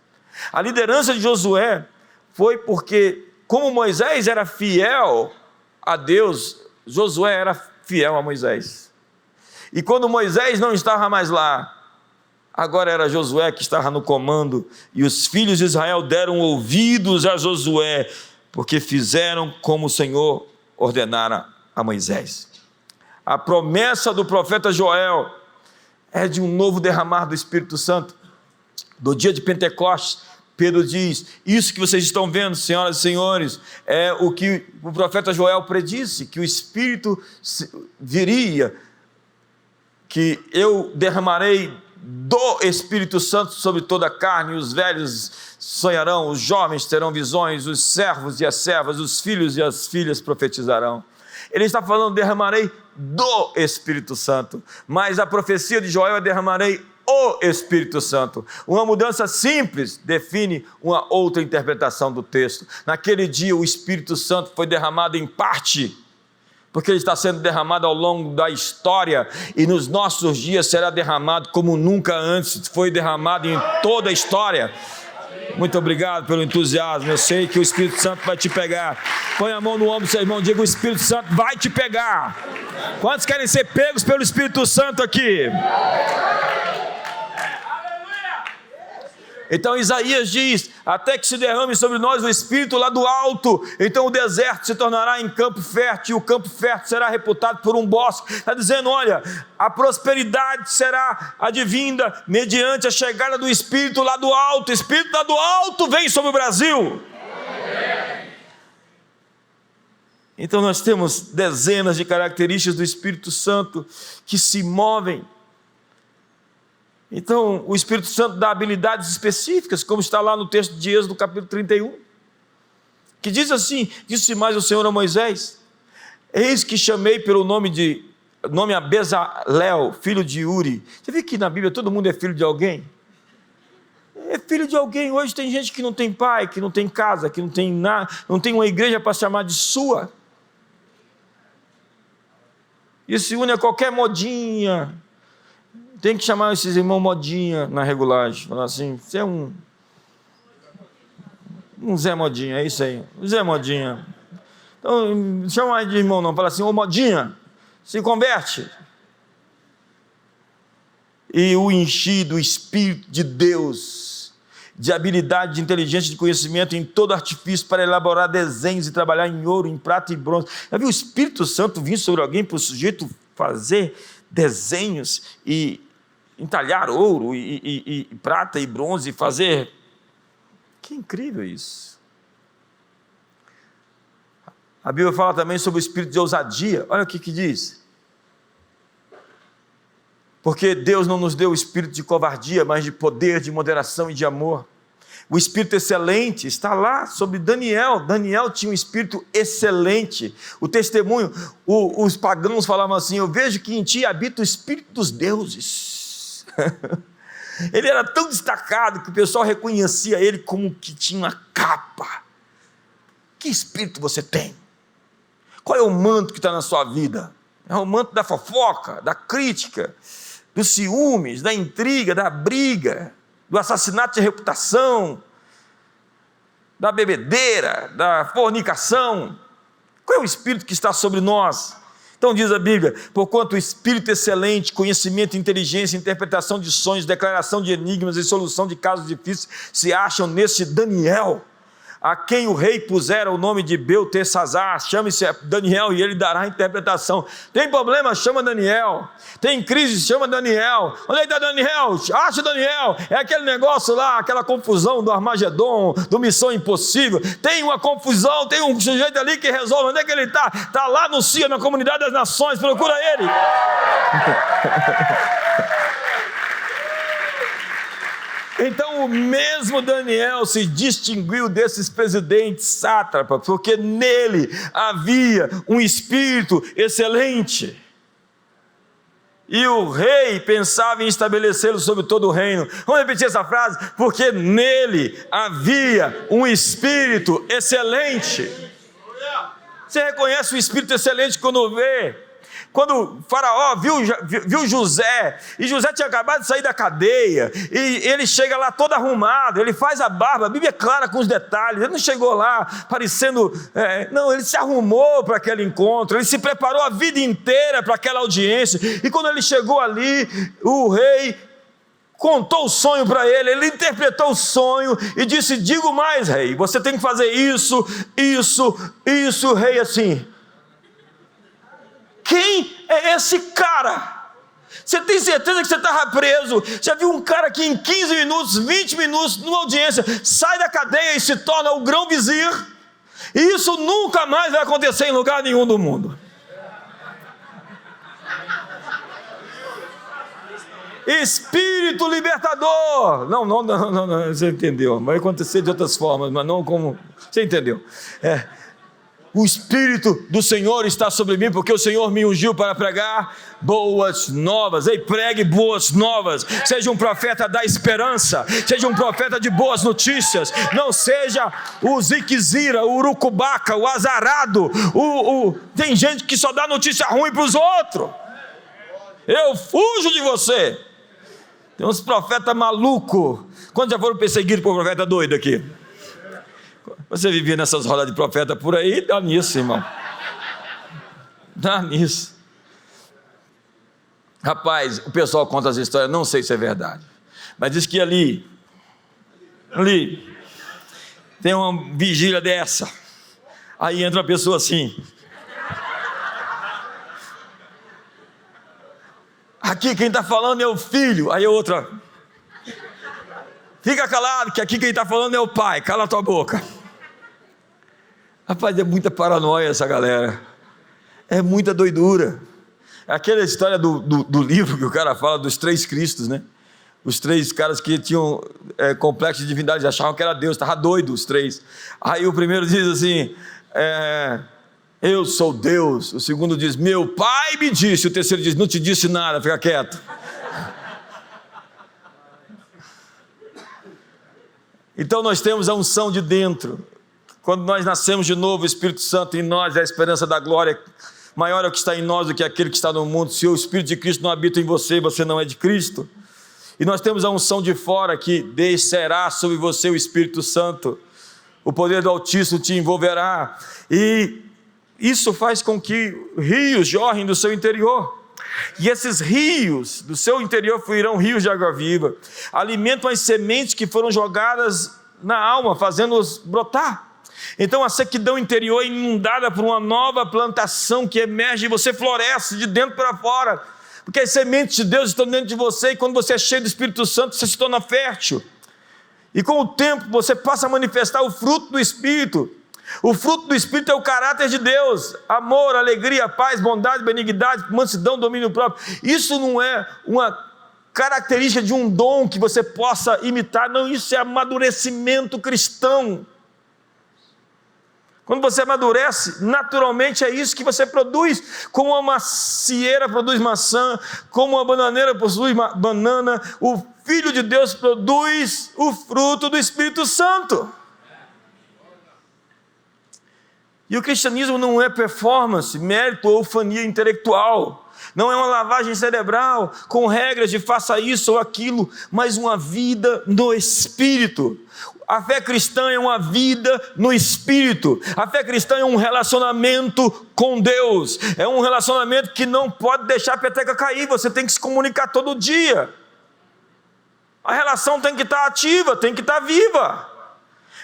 A liderança de Josué foi porque, como Moisés era fiel a Deus, Josué era fiel a Moisés. E quando Moisés não estava mais lá, agora era Josué que estava no comando, e os filhos de Israel deram ouvidos a Josué, porque fizeram como o Senhor ordenara a Moisés. A promessa do profeta Joel é de um novo derramar do Espírito Santo. Do dia de Pentecostes, Pedro diz: isso que vocês estão vendo, senhoras e senhores, é o que o profeta Joel predisse, que o Espírito viria, que eu derramarei do Espírito Santo sobre toda a carne, os velhos sonharão, os jovens terão visões, os servos e as servas, os filhos e as filhas profetizarão. Ele está falando, derramarei do Espírito Santo. Mas a profecia de Joel é derramarei o Espírito Santo. Uma mudança simples define uma outra interpretação do texto. Naquele dia o Espírito Santo foi derramado em parte, porque ele está sendo derramado ao longo da história, e nos nossos dias será derramado como nunca antes foi derramado em toda a história. Muito obrigado pelo entusiasmo. Eu sei que o Espírito Santo vai te pegar. Põe a mão no ombro do seu irmão, diga: o Espírito Santo vai te pegar. Quantos querem ser pegos pelo Espírito Santo aqui? Então Isaías diz, até que se derrame sobre nós o Espírito lá do alto, então o deserto se tornará em campo fértil, e o campo fértil será reputado por um bosque. Está dizendo, olha, a prosperidade será advinda mediante a chegada do Espírito lá do alto. O Espírito lá do alto vem sobre o Brasil. Então nós temos dezenas de características do Espírito Santo que se movem. Então, o Espírito Santo dá habilidades específicas, como está lá no texto de Êxodo, capítulo 31, que diz assim, disse mais o Senhor a Moisés, eis que chamei pelo nome a Bezalel, filho de Uri. Você vê que na Bíblia todo mundo é filho de alguém? É filho de alguém. Hoje tem gente que não tem pai, que não tem casa, que não tem nada, não tem uma igreja para chamar de sua. E se une a qualquer modinha. Tem que chamar esses irmãos modinha na regulagem. Falar assim, você é um Zé Modinha, é isso aí. Zé Modinha. Então, não chama mais de irmão não. Fala assim, ô Modinha, se converte. E o enchi do Espírito de Deus, de habilidade, de inteligência, de conhecimento em todo artifício para elaborar desenhos e trabalhar em ouro, em prata e bronze. Já viu o Espírito Santo vir sobre alguém para o sujeito fazer desenhos e entalhar ouro e prata e bronze e fazer... Que incrível isso! A Bíblia fala também sobre o espírito de ousadia. Olha o que diz. Porque Deus não nos deu o espírito de covardia, mas de poder, de moderação e de amor. O espírito excelente está lá sobre Daniel. Daniel tinha um espírito excelente. O testemunho, os pagãos falavam assim, eu vejo que em ti habita o espírito dos deuses. Ele era tão destacado que o pessoal reconhecia ele como que tinha uma capa. Que espírito você tem? Qual é o manto que está na sua vida? É o manto da fofoca, da crítica, dos ciúmes, da intriga, da briga, do assassinato de reputação, da bebedeira, da fornicação. Qual é o espírito que está sobre nós? Então diz a Bíblia, porquanto o espírito excelente, conhecimento, inteligência, interpretação de sonhos, declaração de enigmas e solução de casos difíceis se acham nesse Daniel, a quem o rei pusera o nome de Beltesazar. Chame-se Daniel e ele dará a interpretação. Tem problema? Chama Daniel. Tem crise? Chama Daniel. Onde é que está Daniel? Acha Daniel. É aquele negócio lá, aquela confusão do Armagedon, do Missão Impossível. Tem uma confusão, tem um sujeito ali que resolve. Onde é que ele está? Está lá no CIA, na Comunidade das Nações. Procura ele. Então o mesmo Daniel se distinguiu desses presidentes sátrapas, porque nele havia um espírito excelente. E o rei pensava em estabelecê-lo sobre todo o reino. Vamos repetir essa frase? Porque nele havia um espírito excelente. Você reconhece o espírito excelente quando vê? Quando o faraó viu José, e José tinha acabado de sair da cadeia, e ele chega lá todo arrumado, ele faz a barba, a Bíblia é clara com os detalhes, ele não chegou lá parecendo, não, ele se arrumou para aquele encontro, ele se preparou a vida inteira para aquela audiência, e quando ele chegou ali, o rei contou o sonho para ele, ele interpretou o sonho e disse, digo mais, rei, você tem que fazer isso, o rei assim... Quem é esse cara? Você tem certeza que você estava preso? Já viu um cara que em 15 minutos, 20 minutos, numa audiência, sai da cadeia e se torna o grão-vizir? E isso nunca mais vai acontecer em lugar nenhum do mundo. Espírito libertador. Não, você entendeu. Vai acontecer de outras formas, mas não como... Você entendeu? o Espírito do Senhor está sobre mim, porque o Senhor me ungiu para pregar boas novas. Ei, pregue boas novas. Seja um profeta da esperança, seja um profeta de boas notícias. Não seja o ziquezira, o urucubaca, o azarado. Tem gente que só dá notícia ruim para os outros. Eu fujo de você. Tem uns profetas malucos. Quantos já foram perseguidos por profeta doido aqui? Você vivia nessas rodas de profeta por aí, dá nisso, irmão. Dá nisso. Rapaz, o pessoal conta as histórias, não sei se é verdade, mas diz que ali tem uma vigília dessa. Aí entra uma pessoa assim. Aqui quem está falando é o filho. Aí outra. Fica calado, que aqui quem está falando é o pai. Cala a tua boca. Rapaz, é muita paranoia essa galera. É muita doidura. É aquela história do livro que o cara fala dos 3 Cristos, né? Os 3 caras que tinham complexo de divindade, achavam que era Deus, estava doido os 3. Aí o primeiro diz assim, eu sou Deus. O segundo diz, meu pai me disse. O terceiro diz, não te disse nada, fica quieto. Então nós temos a unção de dentro. Quando nós nascemos de novo, o Espírito Santo em nós é a esperança da glória. Maior é o que está em nós do que aquele que está no mundo. Se o Espírito de Cristo não habita em você, você não é de Cristo. E nós temos a unção de fora que descerá sobre você o Espírito Santo. O poder do Altíssimo te envolverá. E isso faz com que rios jorrem do seu interior. E esses rios do seu interior fluirão rios de água viva. Alimentam as sementes que foram jogadas na alma, fazendo-os brotar. Então a sequidão interior é inundada por uma nova plantação que emerge e você floresce de dentro para fora. Porque as sementes de Deus estão dentro de você e quando você é cheio do Espírito Santo, você se torna fértil. E com o tempo você passa a manifestar o fruto do Espírito. O fruto do Espírito é o caráter de Deus: amor, alegria, paz, bondade, benignidade, mansidão, domínio próprio. Isso não é uma característica de um dom que você possa imitar, não, isso é amadurecimento cristão. Quando você amadurece, naturalmente é isso que você produz. Como uma macieira produz maçã, como uma bananeira produz banana, o Filho de Deus produz o fruto do Espírito Santo. E o cristianismo não é performance, mérito ou fania intelectual. Não é uma lavagem cerebral com regras de faça isso ou aquilo, mas uma vida no Espírito. A fé cristã é uma vida no Espírito. A fé cristã é um relacionamento com Deus. É um relacionamento que não pode deixar a peteca cair. Você tem que se comunicar todo dia. A relação tem que estar ativa, tem que estar viva.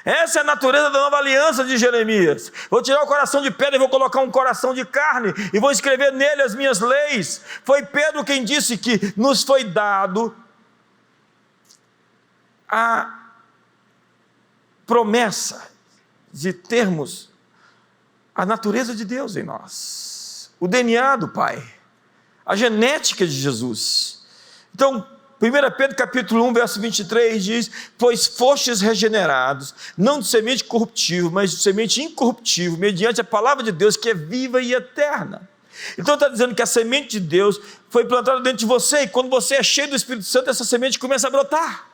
Essa é a natureza da nova aliança de Jeremias. Vou tirar o coração de pedra e vou colocar um coração de carne e vou escrever nele as minhas leis. Foi Pedro quem disse que nos foi dado a promessa de termos a natureza de Deus em nós, o DNA do Pai, a genética de Jesus. Então, 1 Pedro capítulo 1, verso 23 diz, pois fostes regenerados, não de semente corruptível, mas de semente incorruptível, mediante a palavra de Deus que é viva e eterna. Então está dizendo que a semente de Deus foi plantada dentro de você, e quando você é cheio do Espírito Santo, essa semente começa a brotar.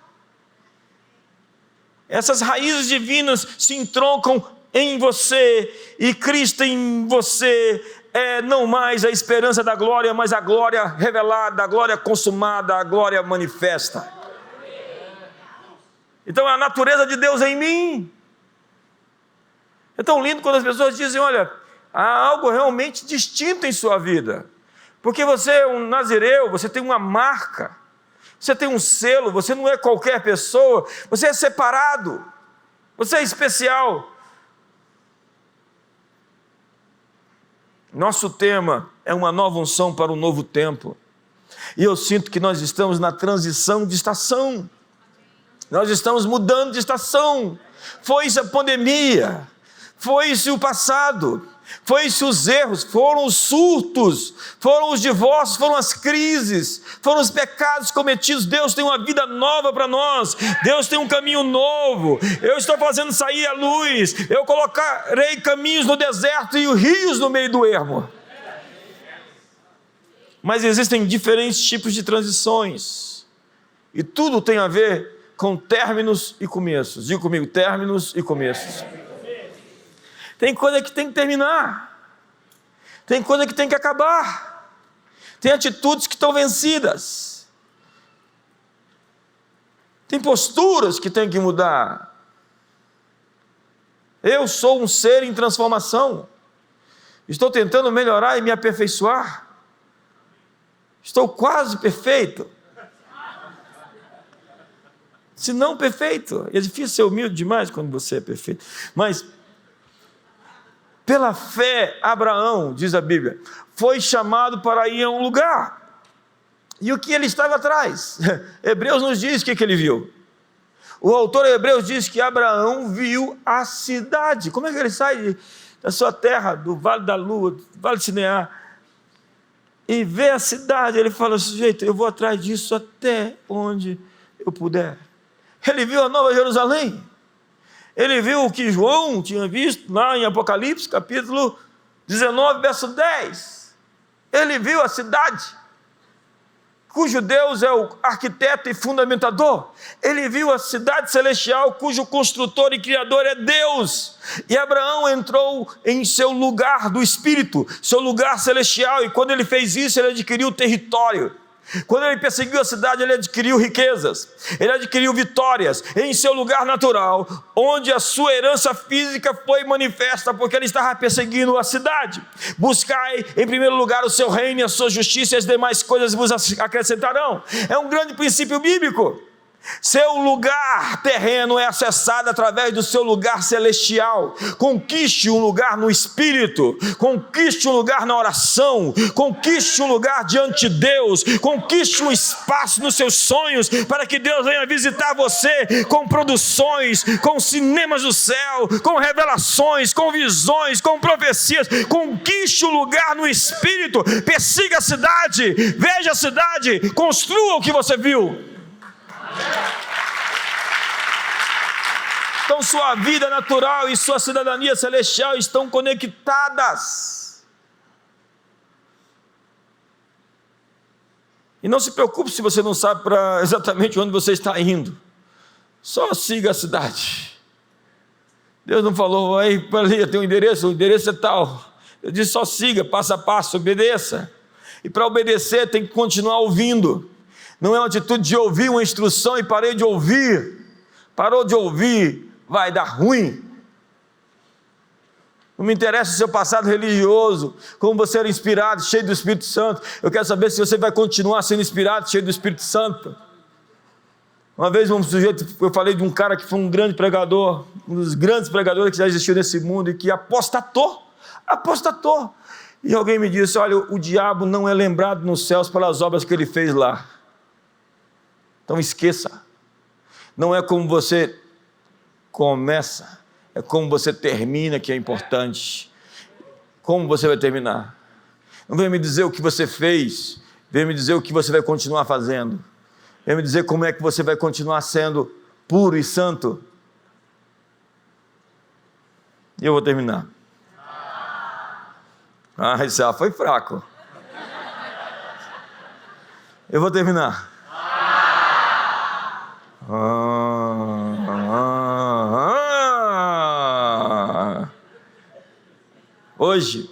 Essas raízes divinas se entroncam em você, e Cristo em você é não mais a esperança da glória, mas a glória revelada, a glória consumada, a glória manifesta. Então é a natureza de Deus em mim. É tão lindo quando as pessoas dizem, olha, há algo realmente distinto em sua vida, porque você é um nazireu, você tem uma marca, você tem um selo, você não é qualquer pessoa, você é separado, você é especial. Nosso tema é uma nova unção para um novo tempo. E eu sinto que nós estamos na transição de estação. Nós estamos mudando de estação. Foi-se a pandemia, foi-se o passado. Foi-se os erros, foram os surtos, foram os divórcios, foram as crises, foram os pecados cometidos. Deus tem uma vida nova para nós, Deus tem um caminho novo. Eu estou fazendo sair a luz, eu colocarei caminhos no deserto e rios no meio do ermo. Mas existem diferentes tipos de transições, e tudo tem a ver com términos e começos. Diga comigo, términos e começos. Tem coisa que tem que terminar, tem coisa que tem que acabar, tem atitudes que estão vencidas, tem posturas que tem que mudar. Eu sou um ser em transformação, estou tentando melhorar e me aperfeiçoar, estou quase perfeito, se não perfeito. É difícil ser humilde demais quando você é perfeito, mas pela fé, Abraão, diz a Bíblia, foi chamado para ir a um lugar. E o que ele estava atrás? Hebreus nos diz o que ele viu. O autor de Hebreus diz que Abraão viu a cidade. Como é que ele sai da sua terra, do Vale da Lua, do Vale de Sinear, e vê a cidade? Ele fala, sujeito, eu vou atrás disso até onde eu puder. Ele viu a Nova Jerusalém. Ele viu o que João tinha visto lá em Apocalipse, capítulo 19, verso 10. Ele viu a cidade, cujo Deus é o arquiteto e fundamentador. Ele viu a cidade celestial, cujo construtor e criador é Deus. E Abraão entrou em seu lugar do Espírito, seu lugar celestial, e quando ele fez isso, ele adquiriu território. Quando ele perseguiu a cidade, ele adquiriu riquezas, ele adquiriu vitórias em seu lugar natural, onde a sua herança física foi manifesta, porque ele estava perseguindo a cidade. Buscai em primeiro lugar o seu reino e a sua justiça, e as demais coisas vos acrescentarão. É um grande princípio bíblico. Seu lugar terreno é acessado através do seu lugar celestial. Conquiste um lugar no Espírito, conquiste um lugar na oração, conquiste um lugar diante de Deus, conquiste um espaço nos seus sonhos, para que Deus venha visitar você com produções, com cinemas do céu, com revelações, com visões, com profecias. Conquiste um lugar no Espírito, persiga a cidade, veja a cidade, construa o que você viu. Então sua vida natural e sua cidadania celestial estão conectadas. E não se preocupe se você não sabe para exatamente onde você está indo. Só siga a cidade. Deus não falou, aí para ali tem um endereço, o endereço é tal. Eu disse só siga, passo a passo, obedeça. E para obedecer tem que continuar ouvindo. Não é uma atitude de ouvir uma instrução e parei de ouvir. Parou de ouvir, vai dar ruim. Não me interessa o seu passado religioso, como você era inspirado, cheio do Espírito Santo. Eu quero saber se você vai continuar sendo inspirado, cheio do Espírito Santo. Uma vez eu falei de um cara que foi um grande pregador, um dos grandes pregadores que já existiu nesse mundo e que apostatou. E alguém me disse, olha, o diabo não é lembrado nos céus pelas obras que ele fez lá. Então esqueça, não é como você começa, é como você termina que é importante. Como você vai terminar? Não venha me dizer o que você fez, venha me dizer o que você vai continuar fazendo. Venha me dizer como é que você vai continuar sendo puro e santo. E eu vou terminar. Isso já foi fraco. Eu vou terminar. Hoje,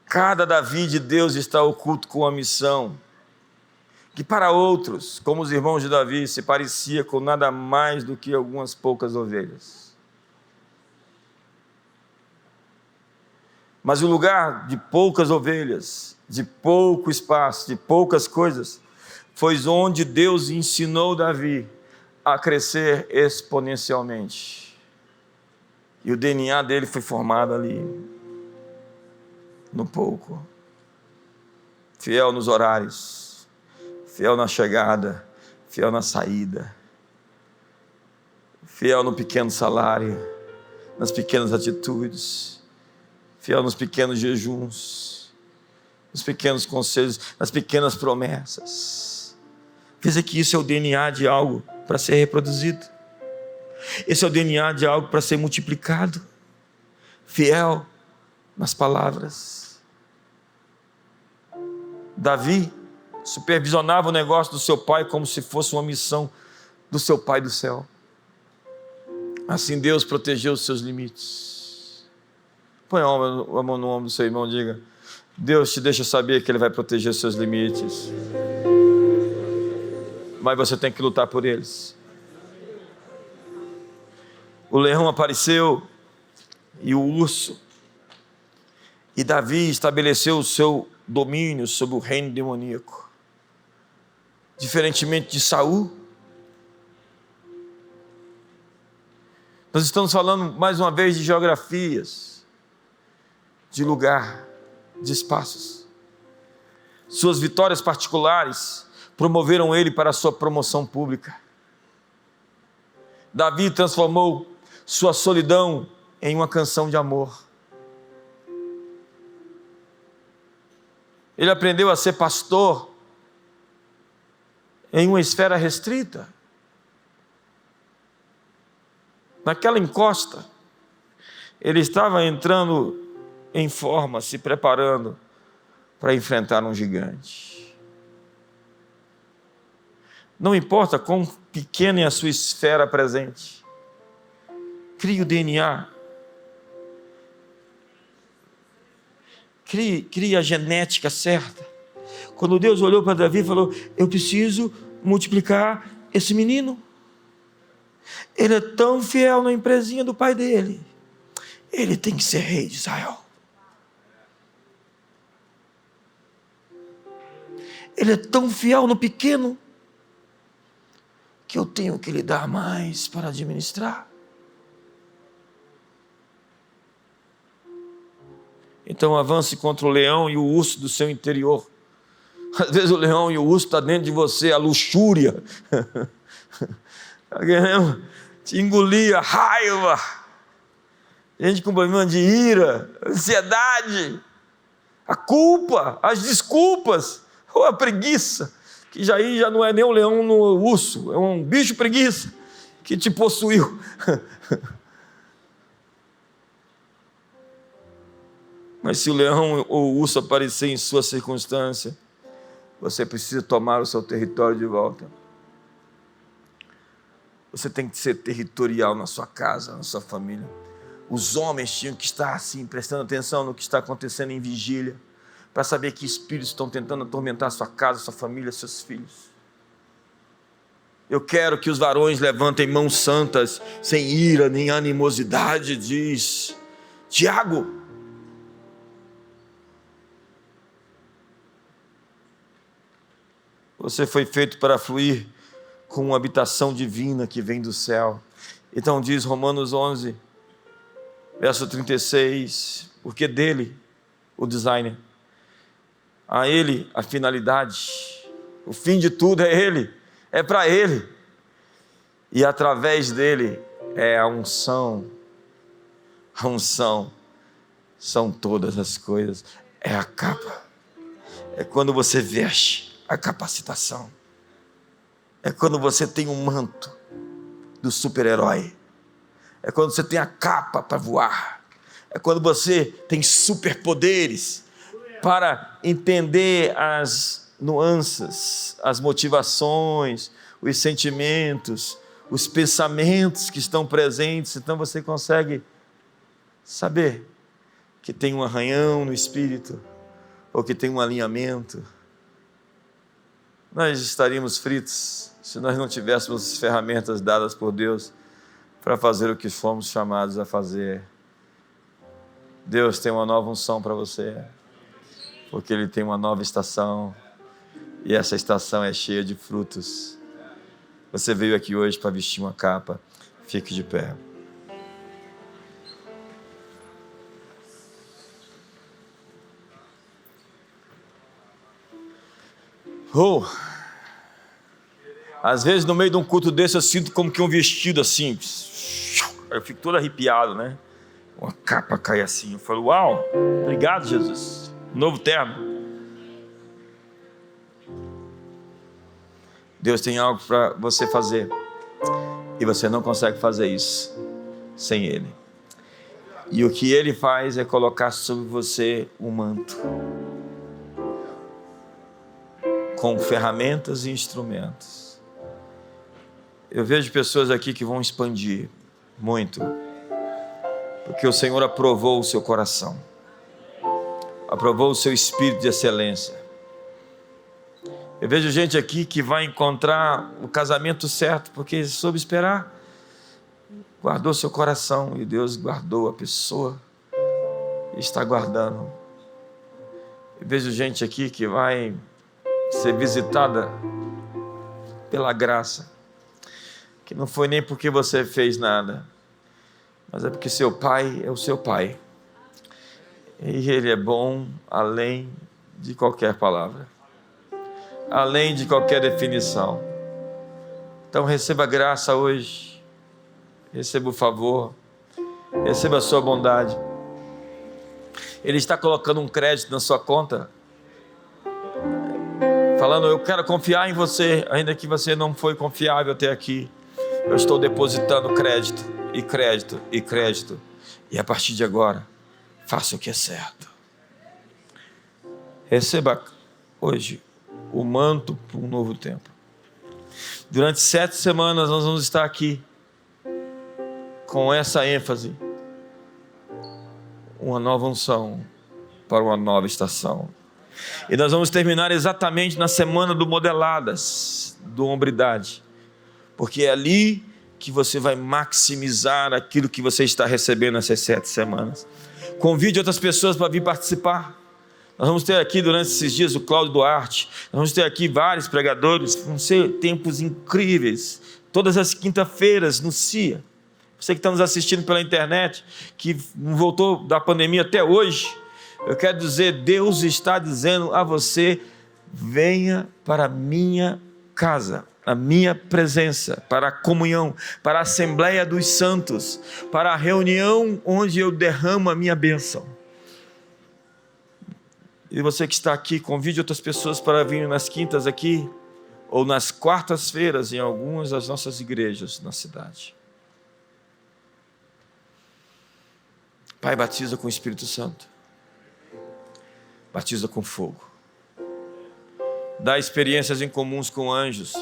cada Davi de Deus está oculto com a missão, que para outros, como os irmãos de Davi, se parecia com nada mais do que algumas poucas ovelhas. Mas o lugar de poucas ovelhas, de pouco espaço, de poucas coisas, foi onde Deus ensinou Davi a crescer exponencialmente. E o DNA dele foi formado ali, no pouco. Fiel nos horários, fiel na chegada, fiel na saída, fiel no pequeno salário, nas pequenas atitudes, fiel nos pequenos jejuns, nos pequenos conselhos, nas pequenas promessas. Veja que isso é o DNA de algo para ser reproduzido. Esse é o DNA de algo para ser multiplicado. Fiel nas palavras. Davi supervisionava o negócio do seu pai como se fosse uma missão do seu pai do céu. Assim Deus protegeu os seus limites. Põe a mão no ombro do seu irmão e diga: Deus te deixa saber que Ele vai proteger os seus limites, mas você tem que lutar por eles. O leão apareceu e o urso, e Davi estabeleceu o seu domínio sobre o reino demoníaco. Diferentemente de Saul, nós estamos falando mais uma vez de geografias, de lugar, de espaços. Suas vitórias particulares promoveram ele para a sua promoção pública. Davi transformou sua solidão em uma canção de amor. Ele aprendeu a ser pastor em uma esfera restrita. Naquela encosta, ele estava entrando em forma, se preparando para enfrentar um gigante. Não importa quão pequena é a sua esfera presente, crie o DNA, crie a genética certa. Quando Deus olhou para Davi e falou: eu preciso multiplicar esse menino. Ele é tão fiel na empresinha do pai dele, ele tem que ser rei de Israel. Ele é tão fiel no pequeno, que eu tenho que lhe dar mais para administrar. Então avance contra o leão e o urso do seu interior. Às vezes o leão e o urso estão dentro de você, a luxúria. Te engolir, a raiva. Gente com problema de ira, ansiedade, a culpa, as desculpas, ou a preguiça, que já não é nem um leão no urso, é um bicho preguiça que te possuiu. Mas se o leão ou o urso aparecer em sua circunstância, você precisa tomar o seu território de volta. Você tem que ser territorial na sua casa, na sua família. Os homens tinham que estar assim, prestando atenção no que está acontecendo em vigília, para saber que espíritos estão tentando atormentar a sua casa, a sua família, seus filhos. Eu quero que os varões levantem mãos santas, sem ira nem animosidade, diz Tiago. Você foi feito para fluir com uma habitação divina que vem do céu. Então diz Romanos 11, verso 36, porque dele, o designer, a ele a finalidade, o fim de tudo é ele, é para ele, e através dele é a unção são todas as coisas, é a capa, é quando você veste a capacitação, é quando você tem um manto do super-herói, é quando você tem a capa para voar, é quando você tem superpoderes para entender as nuances, as motivações, os sentimentos, os pensamentos que estão presentes. Então você consegue saber que tem um arranhão no espírito, ou que tem um alinhamento. Nós estaríamos fritos se nós não tivéssemos as ferramentas dadas por Deus para fazer o que fomos chamados a fazer. Deus tem uma nova unção para você, porque Ele tem uma nova estação, e essa estação é cheia de frutos. Você veio aqui hoje para vestir uma capa. Fique de pé. Às vezes no meio de um culto desse eu sinto como que um vestido assim, eu fico todo arrepiado, né? uma capa cai assim. Eu falo, uau, obrigado, Jesus. Novo terno. Deus tem algo para você fazer. E você não consegue fazer isso sem Ele. E o que Ele faz é colocar sobre você um manto. Com ferramentas e instrumentos. Eu vejo pessoas aqui que vão expandir muito. Porque o Senhor aprovou o seu coração. Aprovou o seu espírito de excelência. Eu vejo gente aqui que vai encontrar o casamento certo, porque soube esperar. Guardou seu coração e Deus guardou a pessoa. E está guardando. Eu vejo gente aqui que vai ser visitada pela graça. Que não foi nem porque você fez nada. Mas é porque seu pai é o seu pai. E ele é bom além de qualquer palavra. Além de qualquer definição. Então receba graça hoje. Receba o favor. Receba a sua bondade. Ele está colocando um crédito na sua conta. Falando, eu quero confiar em você. Ainda que você não foi confiável até aqui. Eu estou depositando crédito. E crédito. E crédito. E a partir de agora, faça o que é certo. Receba hoje o manto para um novo tempo. Durante 7 semanas nós vamos estar aqui com essa ênfase. Uma nova unção para uma nova estação. E nós vamos terminar exatamente na semana do Modeladas, do Hombridade. Porque é ali que você vai maximizar aquilo que você está recebendo nessas 7 semanas. Convide outras pessoas para vir participar. Nós vamos ter aqui durante esses dias o Cláudio Duarte. Nós vamos ter aqui vários pregadores. Vão ser tempos incríveis. Todas as quinta-feiras no CIA. Você que está nos assistindo pela internet, que voltou da pandemia até hoje, eu quero dizer, Deus está dizendo a você, venha para a minha casa, a minha presença, para a comunhão, para a Assembleia dos Santos, para a reunião onde eu derramo a minha bênção. E você que está aqui, convide outras pessoas para vir nas quintas aqui, ou nas quartas-feiras em algumas das nossas igrejas na cidade. Pai, batiza com o Espírito Santo. Batiza com fogo. Dá experiências incomuns com anjos.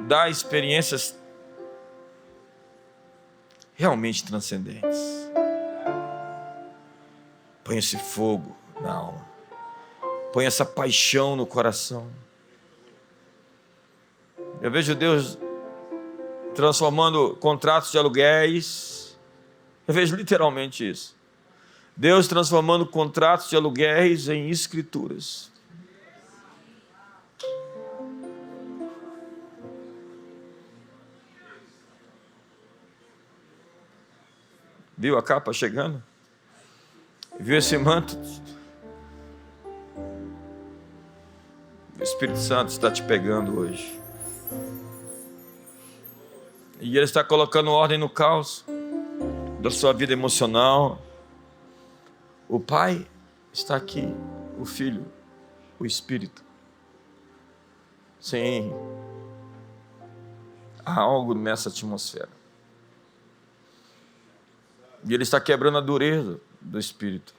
Dá experiências realmente transcendentes. Põe esse fogo na alma. Põe essa paixão no coração. Eu vejo Deus transformando contratos de aluguéis. Eu vejo literalmente isso. Deus transformando contratos de aluguéis em escrituras. Viu a capa chegando? Viu esse manto? O Espírito Santo está te pegando hoje. E Ele está colocando ordem no caos da sua vida emocional. O Pai está aqui, o Filho, o Espírito. Sim, há algo nessa atmosfera. E Ele está quebrando a dureza do Espírito.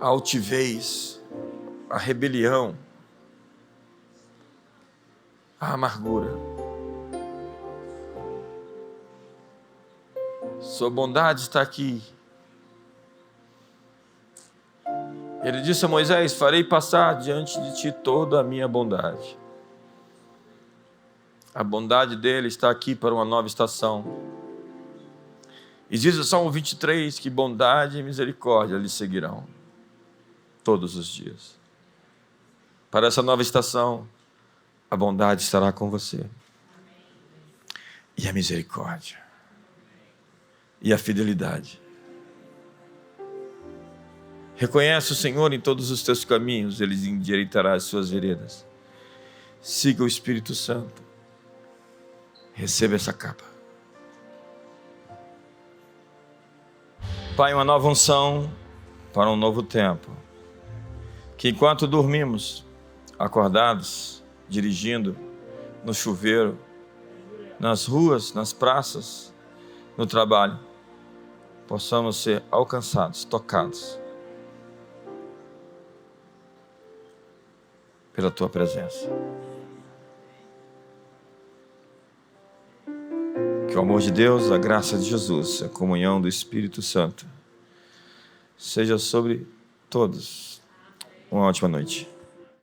A altivez, a rebelião, a amargura. Sua bondade está aqui. Ele disse a Moisés, farei passar diante de ti toda a minha bondade. A bondade dele está aqui para uma nova estação. E diz o Salmo 23 que bondade e misericórdia lhe seguirão todos os dias. Para essa nova estação, a bondade estará com você. E a misericórdia. E a fidelidade. Reconhece o Senhor em todos os teus caminhos, Ele endireitará as suas veredas. Siga o Espírito Santo. Receba essa capa. Pai, uma nova unção para um novo tempo. Que enquanto dormimos, acordados, dirigindo, no chuveiro, nas ruas, nas praças, no trabalho, possamos ser alcançados, tocados pela Tua presença. Que o amor de Deus, a graça de Jesus, a comunhão do Espírito Santo seja sobre todos. Uma ótima noite.